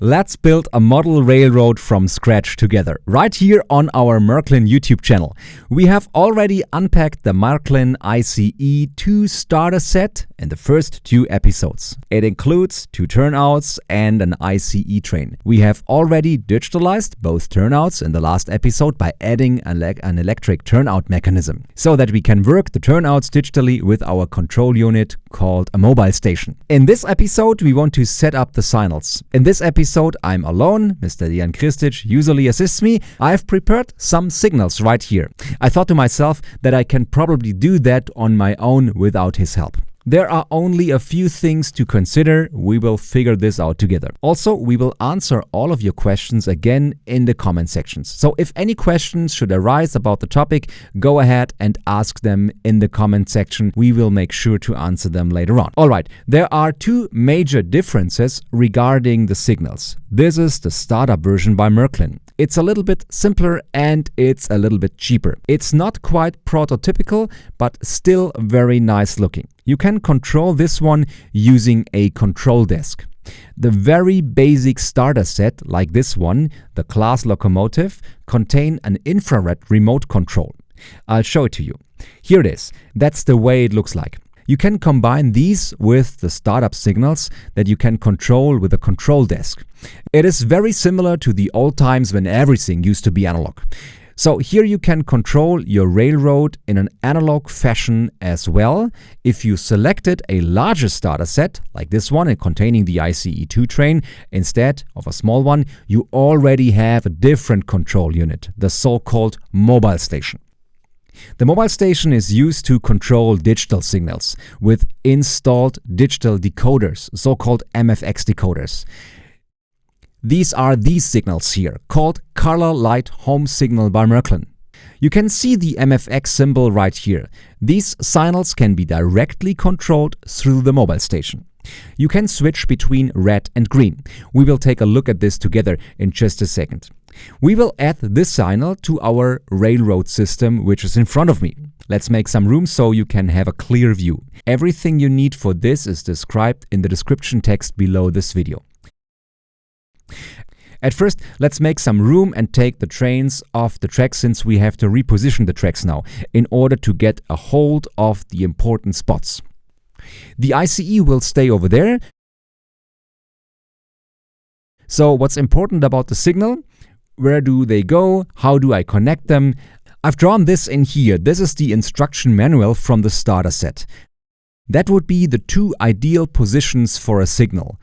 Let's build a model railroad from scratch together, right here on our Märklin YouTube channel. We have already unpacked the Märklin ICE 2 starter set in the first 2 episodes. It includes 2 turnouts and an ICE train. We have already digitalized both turnouts in the last episode by adding an electric turnout mechanism, so that we can work the turnouts digitally with our control unit called a mobile station. In this episode, we want to set up the signals. In this episode, I'm alone. Mr. Dejan Kristic usually assists me. I've prepared some signals right here. I thought to myself that I can probably do that on my own without his help. There are only a few things to consider. We will figure this out together. Also, we will answer all of your questions again in the comment sections. So if any questions should arise about the topic, go ahead and ask them in the comment section. We will make sure to answer them later on. Alright, there are 2 major differences regarding the signals. This is the startup version by Märklin. It's a little bit simpler and it's a little bit cheaper. It's not quite prototypical, but still very nice looking. You can control this one using a control desk. The very basic starter set, like this one, the class locomotive, contain an infrared remote control. I'll show it to you. Here it is. That's the way it looks like. You can combine these with the startup signals that you can control with a control desk. It is very similar to the old times when everything used to be analog. So here you can control your railroad in an analog fashion as well. If you selected a larger starter set, like this one and containing the ICE 2 train, instead of a small one, you already have a different control unit, the so-called mobile station. The mobile station is used to control digital signals with installed digital decoders, so-called MFX decoders. These are these signals here, called Color Light Home Signal by Märklin. You can see the MFX symbol right here. These signals can be directly controlled through the mobile station. You can switch between red and green. We will take a look at this together in just a second. We will add this signal to our railroad system, which is in front of me. Let's make some room so you can have a clear view. Everything you need for this is described in the description text below this video. At first, let's make some room and take the trains off the track, since we have to reposition the tracks now in order to get a hold of the important spots. The ICE will stay over there. So what's important about the signal? Where do they go? How do I connect them? I've drawn this in here. This is the instruction manual from the starter set. That would be the 2 ideal positions for a signal.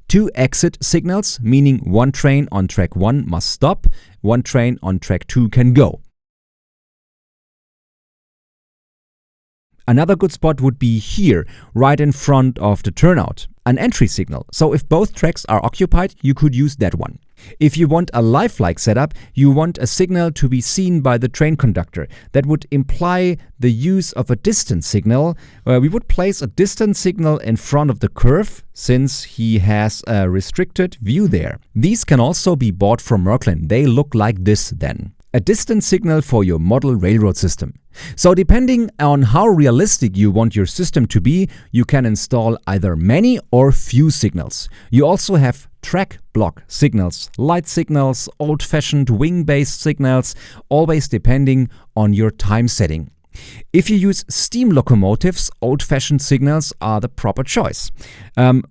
2 exit signals, meaning one train on track 1 must stop, one train on track 2 can go. Another good spot would be here, right in front of the turnout, an entry signal. So if both tracks are occupied, you could use that one. If you want a lifelike setup, you want a signal to be seen by the train conductor. That would imply the use of a distance signal. We would place a distance signal in front of the curve, since he has a restricted view there. These can also be bought from Märklin. They look like this then. A distance signal for your model railroad system. So depending on how realistic you want your system to be, you can install either many or few signals. You also have track block signals, light signals, old-fashioned wing-based signals, always depending on your time setting. If you use steam locomotives, old-fashioned signals are the proper choice. On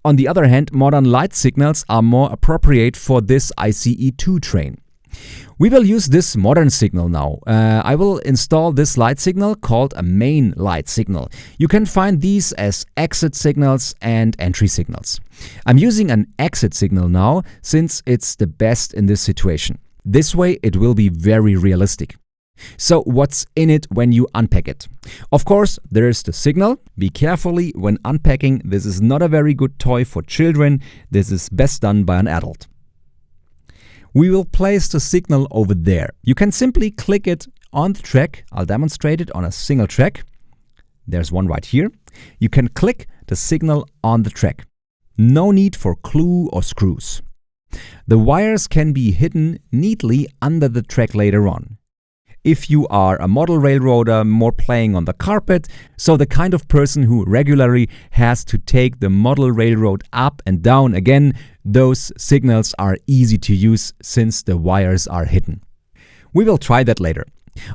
the other hand, modern light signals are more appropriate for this ICE 2 train. We will use this modern signal now. I will install this light signal called a main light signal. You can find these as exit signals and entry signals. I'm using an exit signal now, since it's the best in this situation. This way it will be very realistic. So what's in it when you unpack it? Of course, there is the signal. Be carefully when unpacking. This is not a very good toy for children. This is best done by an adult. We will place the signal over there. You can simply click it on the track. I'll demonstrate it on a single track. There's one right here. You can click the signal on the track. No need for glue or screws. The wires can be hidden neatly under the track later on. If you are a model railroader, more playing on the carpet, so the kind of person who regularly has to take the model railroad up and down again, those signals are easy to use since the wires are hidden. We will try that later.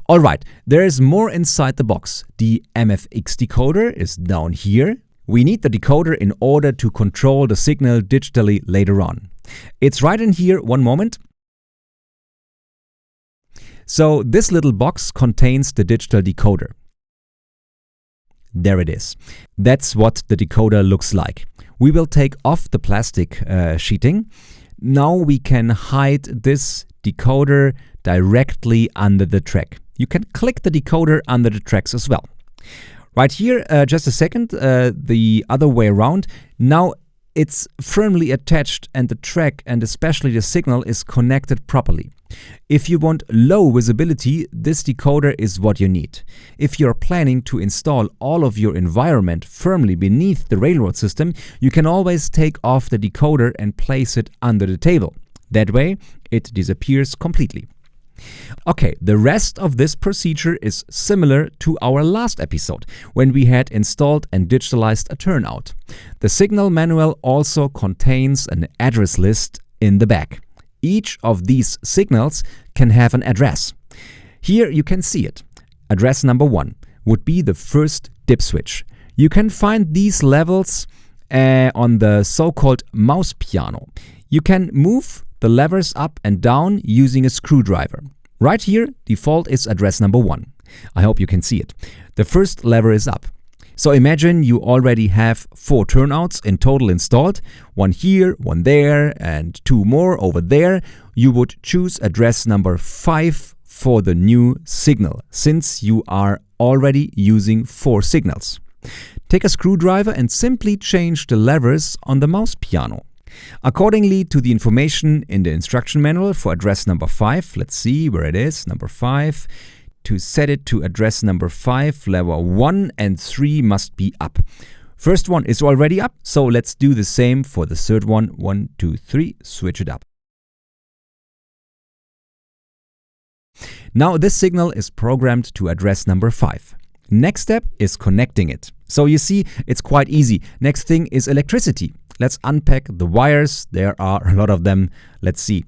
Alright, there is more inside the box. The MFX decoder is down here. We need the decoder in order to control the signal digitally later on. It's right in here, one moment. So this little box contains the digital decoder. There it is. That's what the decoder looks like. We will take off the plastic sheeting. Now we can hide this decoder directly under the track. You can click the decoder under the tracks as well. Right here, just a second, the other way around. Now it's firmly attached and the track and especially the signal is connected properly. If you want low visibility, this decoder is what you need. If you're planning to install all of your environment firmly beneath the railroad system, you can always take off the decoder and place it under the table. That way, it disappears completely. Okay, the rest of this procedure is similar to our last episode, when we had installed and digitalized a turnout. The signal manual also contains an address list in the back. Each of these signals can have an address. Here you can see it. Address number 1 would be the first dip switch. You can find these levels on the so-called mouse piano. You can move the levers up and down using a screwdriver. Right here, default is address number 1. I hope you can see it. The first lever is up. So imagine you already have 4 turnouts in total installed, one here, one there, and 2 more over there. You would choose address number 5 for the new signal, since you are already using 4 signals. Take a screwdriver and simply change the levers on the mouse piano. Accordingly to the information in the instruction manual for address number 5, let's see where it is, number 5. To set it to address number 5, lever 1 and 3 must be up. First one is already up, so let's do the same for the third one. 1, 2, 3, switch it up. Now this signal is programmed to address number 5. Next step is connecting it. So you see, it's quite easy. Next thing is electricity. Let's unpack the wires. There are a lot of them. Let's see.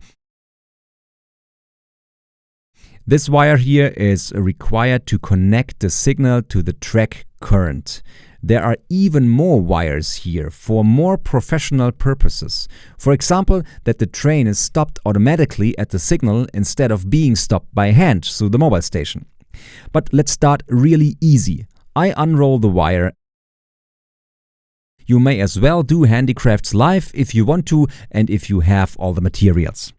This wire here is required to connect the signal to the track current. There are even more wires here for more professional purposes. For example, that the train is stopped automatically at the signal instead of being stopped by hand through the mobile station. But let's start really easy. I unroll the wire. You may as well do handicrafts live if you want to and if you have all the materials.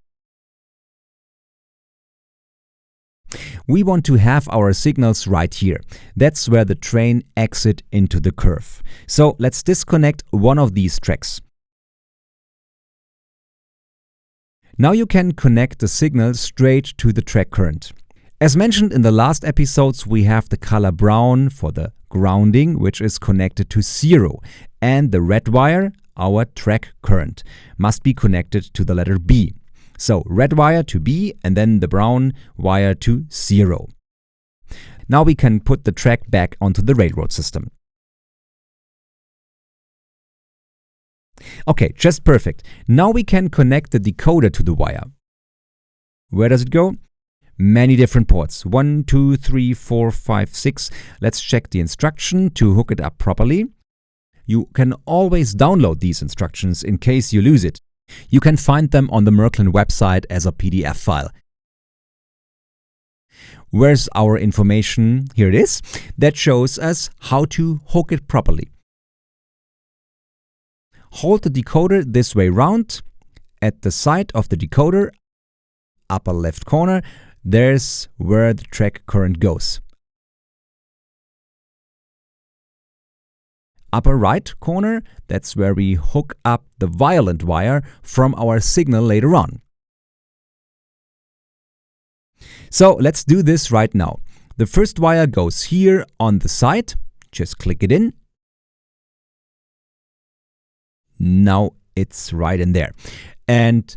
We want to have our signals right here. That's where the train exits into the curve. So let's disconnect one of these tracks. Now you can connect the signal straight to the track current. As mentioned in the last episodes, we have the color brown for the grounding, which is connected to 0, and the red wire, our track current, must be connected to the letter B. So red wire to B and then the brown wire to 0. Now we can put the track back onto the railroad system. Okay, just perfect. Now we can connect the decoder to the wire. Where does it go? Many different ports. 1, 2, 3, 4, 5, 6. Let's check the instruction to hook it up properly. You can always download these instructions in case you lose it. You can find them on the Märklin website as a PDF file. Where's our information? Here it is. That shows us how to hook it properly. Hold the decoder this way round. At the side of the decoder, upper left corner, there's where the track current goes. Upper right corner, that's where we hook up the violet wire from our signal later on. So let's do this right now. The first wire goes here on the side. Just click it in. Now it's right in there. And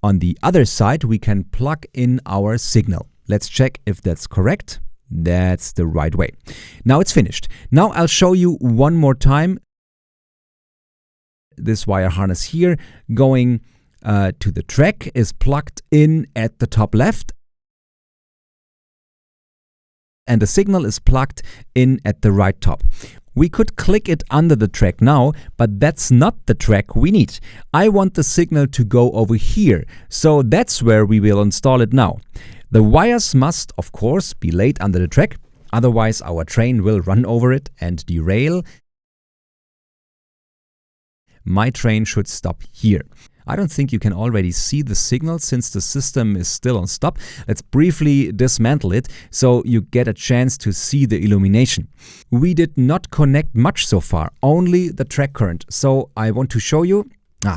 on the other side, we can plug in our signal. Let's check if that's correct. That's the right way. Now it's finished. Now I'll show you one more time. This wire harness here going to the track is plugged in at the top left, and the signal is plugged in at the right top. We could click it under the track now, but that's not the track we need. I want the signal to go over here, so that's where we will install it now. The wires must, of course, be laid under the track, otherwise our train will run over it and derail. My train should stop here. I don't think you can already see the signal since the system is still on stop. Let's briefly dismantle it so you get a chance to see the illumination. We did not connect much so far, only the track current. So I want to show you,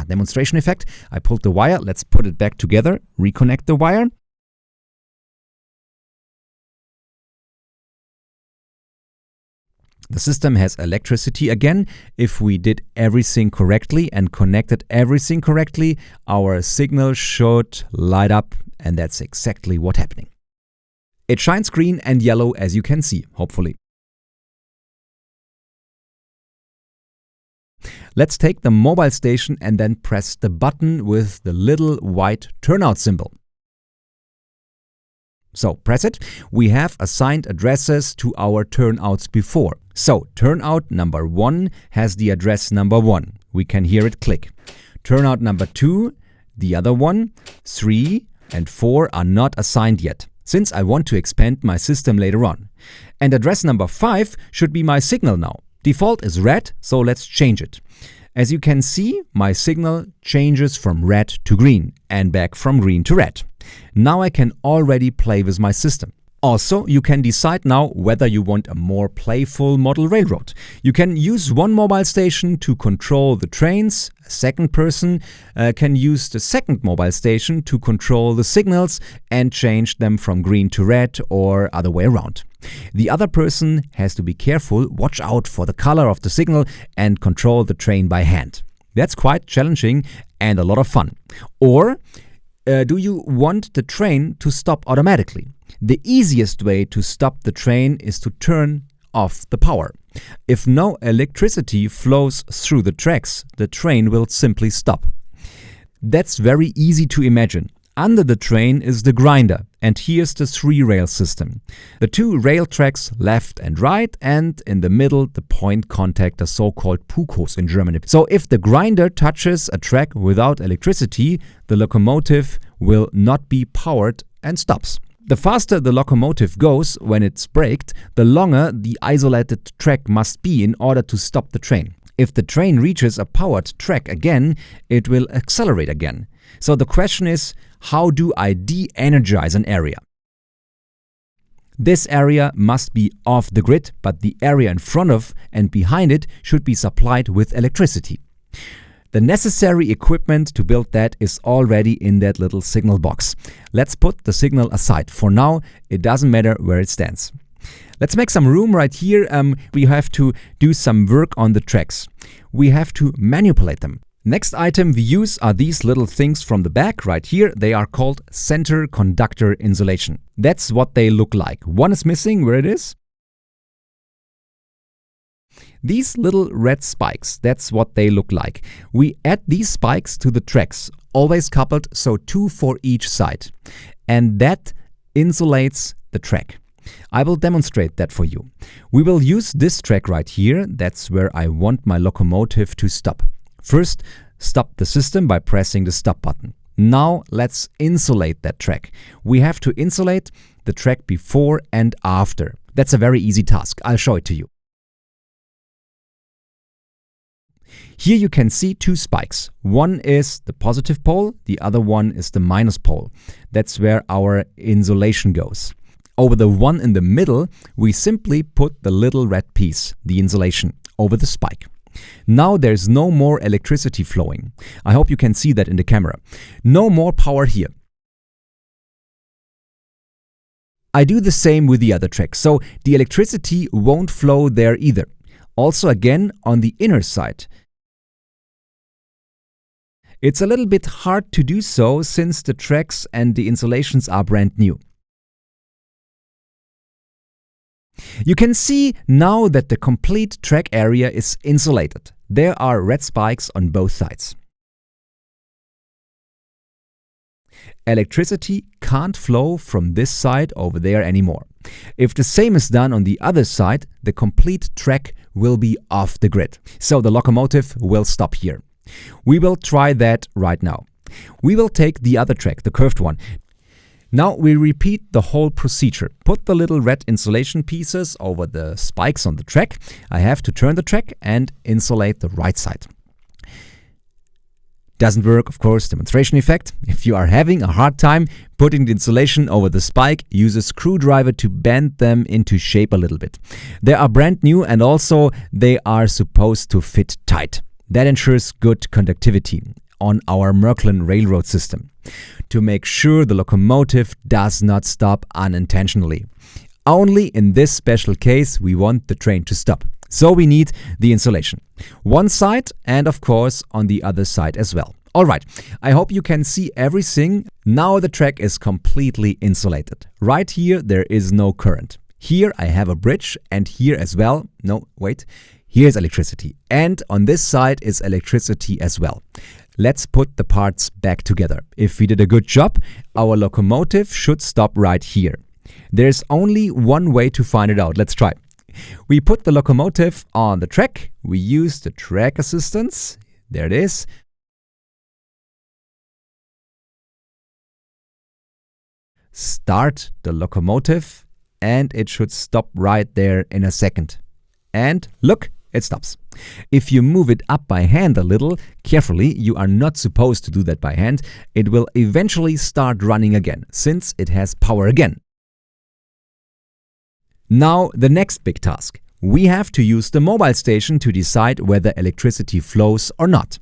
demonstration effect. I pulled the wire, let's put it back together, reconnect the wire. The system has electricity again. If we did everything correctly and connected everything correctly, our signal should light up, and that's exactly what's happening. It shines green and yellow, as you can see, hopefully. Let's take the mobile station and then press the button with the little white turnout symbol. So press it. We have assigned addresses to our turnouts before. So turnout number 1 has the address number 1. We can hear it click. Turnout number 2, the other one, 3 and 4 are not assigned yet, since I want to expand my system later on. And address number 5 should be my signal now. Default is red, so let's change it. As you can see, my signal changes from red to green and back from green to red. Now I can already play with my system. Also, you can decide now whether you want a more playful model railroad. You can use one mobile station to control the trains. A second person can use the second mobile station to control the signals and change them from green to red or other way around. The other person has to be careful, watch out for the color of the signal and control the train by hand. That's quite challenging and a lot of fun. Or do you want the train to stop automatically? The easiest way to stop the train is to turn off the power. If no electricity flows through the tracks, the train will simply stop. That's very easy to imagine. Under the train is the grinder, and here's the 3-rail system. The 2 rail tracks left and right, and in the middle the point contact, the so-called Pukos in Germany. So if the grinder touches a track without electricity, the locomotive will not be powered and stops. The faster the locomotive goes when it's braked, the longer the isolated track must be in order to stop the train. If the train reaches a powered track again, it will accelerate again. So the question is, how do I de-energize an area? This area must be off the grid, but the area in front of and behind it should be supplied with electricity. The necessary equipment to build that is already in that little signal box. Let's put the signal aside. For now, it doesn't matter where it stands. Let's make some room right here. We have to do some work on the tracks. We have to manipulate them. Next item we use are these little things from the back right here. They are called center conductor insulation. That's what they look like. One is missing. Where it is? These little red spikes, that's what they look like. We add these spikes to the tracks, always coupled, so 2 for each side. And that insulates the track. I will demonstrate that for you. We will use this track right here. That's where I want my locomotive to stop. First, stop the system by pressing the stop button. Now let's insulate that track. We have to insulate the track before and after. That's a very easy task. I'll show it to you. Here you can see 2 spikes. One is the positive pole, the other one is the minus pole. That's where our insulation goes. Over the one in the middle, we simply put the little red piece, the insulation, over the spike. Now there's no more electricity flowing. I hope you can see that in the camera. No more power here. I do the same with the other track, so the electricity won't flow there either. Also again on the inner side. It's a little bit hard to do so since the tracks and the insulations are brand new. You can see now that the complete track area is insulated. There are red spikes on both sides. Electricity can't flow from this side over there anymore. If the same is done on the other side, the complete track will be off the grid. So the locomotive will stop here. We will try that right now. We will take the other track, the curved one. Now we repeat the whole procedure. Put the little red insulation pieces over the spikes on the track. I have to turn the track and insulate the right side. Doesn't work, of course, demonstration effect. If you are having a hard time putting the insulation over the spike, use a screwdriver to bend them into shape a little bit. They are brand new and also they are supposed to fit tight. That ensures good conductivity on our Märklin railroad system to make sure the locomotive does not stop unintentionally. Only in this special case we want the train to stop. So we need the insulation. One side and of course on the other side as well. Alright, I hope you can see everything. Now the track is completely insulated. Right here there is no current. Here I have a bridge and here as well. No, wait. Here's electricity. And on this side is electricity as well. Let's put the parts back together. If we did a good job, our locomotive should stop right here. There's only one way to find it out. Let's try. We put the locomotive on the track. We use the track assistance. There it is. Start the locomotive and it should stop right there in a second. And look, it stops. If you move it up by hand a little, carefully, you are not supposed to do that by hand, it will eventually start running again, since it has power again. Now the next big task. We have to use the mobile station to decide whether electricity flows or not.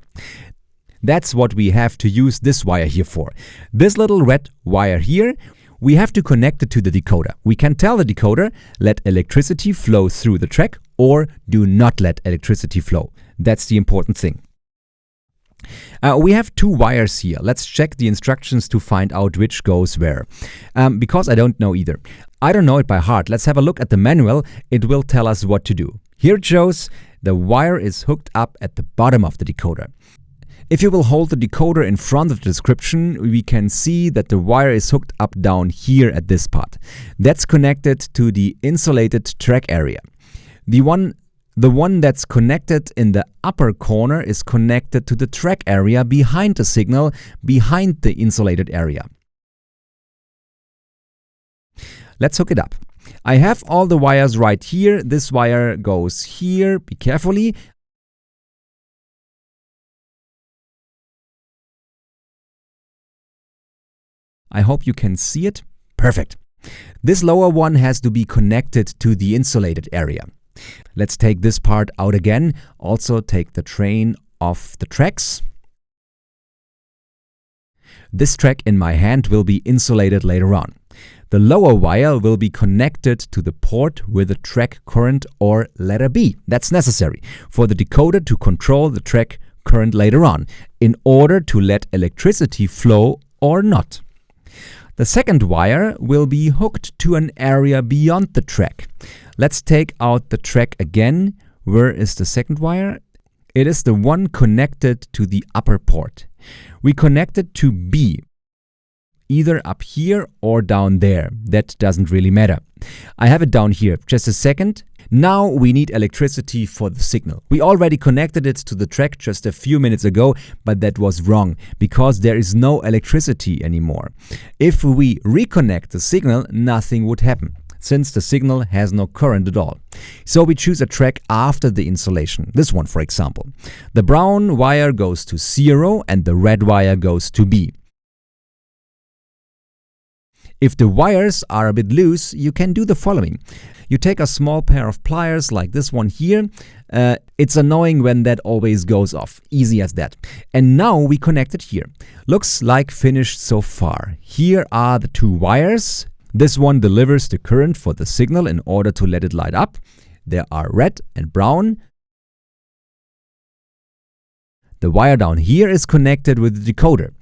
That's what we have to use this wire here for. This little red wire here, we have to connect it to the decoder. We can tell the decoder, let electricity flow through the track or do not let electricity flow. That's the important thing. We have two wires here. Let's check the instructions to find out which goes where. Because I don't know either. I don't know it by heart. Let's have a look at the manual. It will tell us what to do. Here it shows the wire is hooked up at the bottom of the decoder. If you will hold the decoder in front of the description, we can see that the wire is hooked up down here at this part. That's connected to the insulated track area. The one that's connected in the upper corner is connected to the track area behind the signal, behind the insulated area. Let's hook it up. I have all the wires right here. This wire goes here. Be carefully. I hope you can see it. Perfect. This lower one has to be connected to the insulated area. Let's take this part out again. Also take the train off the tracks. This track in my hand will be insulated later on. The lower wire will be connected to the port with the track current or letter B. That's necessary for the decoder to control the track current later on in order to let electricity flow or not. The second wire will be hooked to an area beyond the track. Let's take out the track again. Where is the second wire? It is the one connected to the upper port. We connect it to B, either up here or down there. That doesn't really matter. I have it down here. Just a second. Now we need electricity for the signal. We already connected it to the track just a few minutes ago, but that was wrong because there is no electricity anymore. If we reconnect the signal, nothing would happen, since the signal has no current at all. So we choose a track after the insulation. This one, for example. The brown wire goes to 0 and the red wire goes to B. If the wires are a bit loose, you can do the following. You take a small pair of pliers like this one here. It's annoying when that always goes off. Easy as that. And now we connect it here. Looks like finished so far. Here are the two wires. This one delivers the current for the signal in order to let it light up. There are red and brown. The wire down here is connected with the decoder.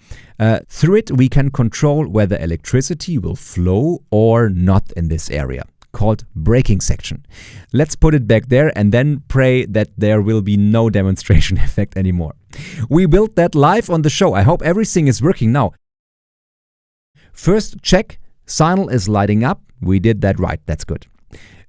Through it we can control whether electricity will flow or not in this area. called braking section. Let's put it back there and then pray that there will be no demonstration effect anymore. We built that live on the show. I hope everything is working now. First, check. Signal is lighting up. We did that right. That's good.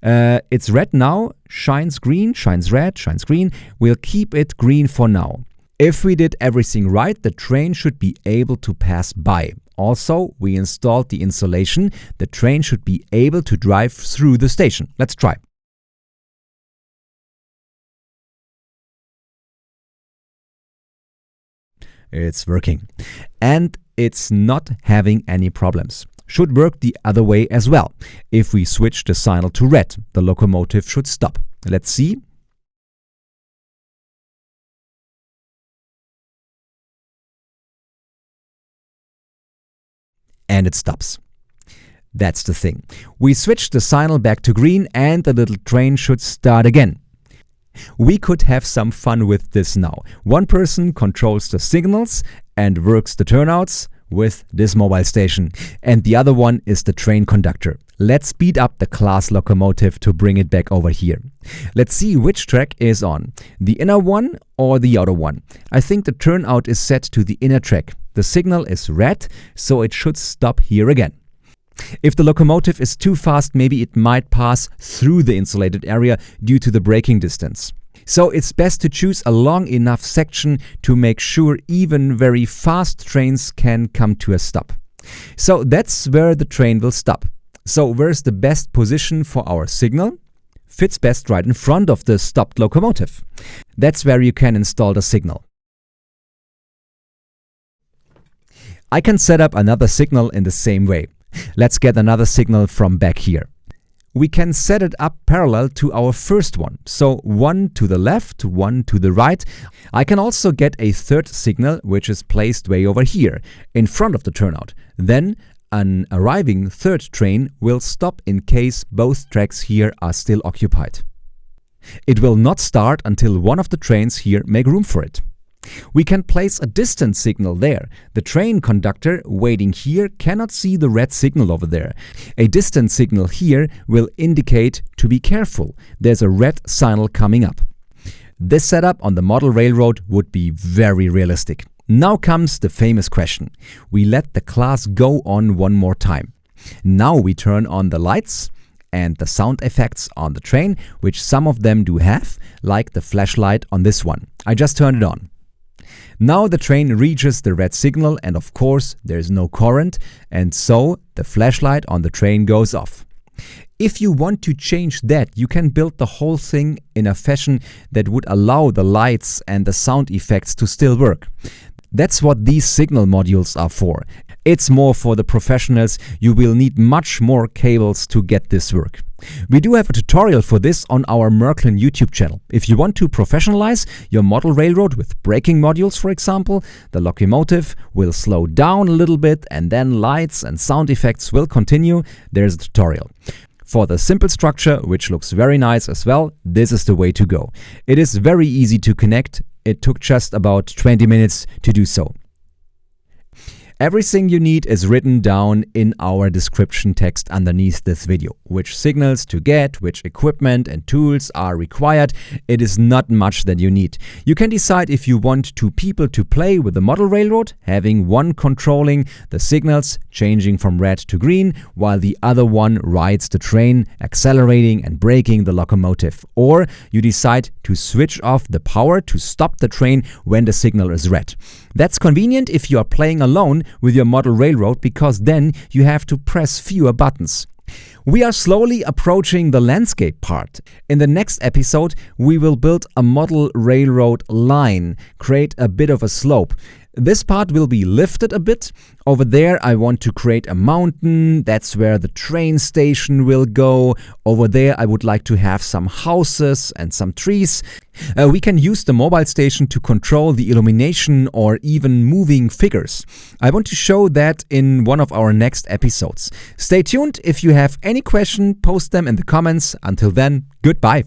It's red now. Shines green, shines red, shines green. We'll keep it green for now. If we did everything right, the train should be able to pass by. Also, we installed the insulation. The train should be able to drive through the station. Let's try. It's working. And it's not having any problems. Should work the other way as well. If we switch the signal to red, the locomotive should stop. Let's see. And it stops. That's the thing. We switch the signal back to green and the little train should start again. We could have some fun with this now. One person controls the signals and works the turnouts with this mobile station, and the other one is the train conductor. Let's speed up the class locomotive to bring it back over here. Let's see which track is on, the inner one or the outer one. I think the turnout is set to the inner track. The signal is red, so it should stop here again. If the locomotive is too fast, maybe it might pass through the insulated area due to the braking distance. So it's best to choose a long enough section to make sure even very fast trains can come to a stop. So that's where the train will stop. So where's the best position for our signal? Fits best right in front of the stopped locomotive. That's where you can install the signal. I can set up another signal in the same way. Let's get another signal from back here. We can set it up parallel to our first one. So one to the left, one to the right. I can also get a third signal which is placed way over here in front of the turnout. Then an arriving third train will stop in case both tracks here are still occupied. It will not start until one of the trains here make room for it. We can place a distance signal there. The train conductor waiting here cannot see the red signal over there. A distance signal here will indicate to be careful. There's a red signal coming up. This setup on the model railroad would be very realistic. Now comes the famous question. We let the class go on one more time. Now we turn on the lights and the sound effects on the train, which some of them do have, like the flashlight on this one. I just turned it on. Now the train reaches the red signal and of course there's no current, and so the flashlight on the train goes off. If you want to change that, you can build the whole thing in a fashion that would allow the lights and the sound effects to still work. That's what these signal modules are for. It's more for the professionals. You will need much more cables to get this work. We do have a tutorial for this on our Märklin YouTube channel. If you want to professionalize your model railroad with braking modules, for example, the locomotive will slow down a little bit and then lights and sound effects will continue, there's a tutorial. For the simple structure, which looks very nice as well, this is the way to go. It is very easy to connect. It took just about 20 minutes to do so. Everything you need is written down in our description text underneath this video. Which signals to get, which equipment and tools are required. It is not much that you need. You can decide if you want two people to play with the model railroad, having one controlling the signals, changing from red to green, while the other one rides the train, accelerating and braking the locomotive. Or you decide to switch off the power to stop the train when the signal is red. That's convenient if you are playing alone with your model railroad, because then you have to press fewer buttons. We are slowly approaching the landscape part. In the next episode, we will build a model railroad line, create a bit of a slope. This part will be lifted a bit. Over there I want to create a mountain. That's where the train station will go. Over there I would like to have some houses and some trees. We can use the mobile station to control the illumination or even moving figures. I want to show that in one of our next episodes. Stay tuned. If you have any question, post them in the comments. Until then, goodbye.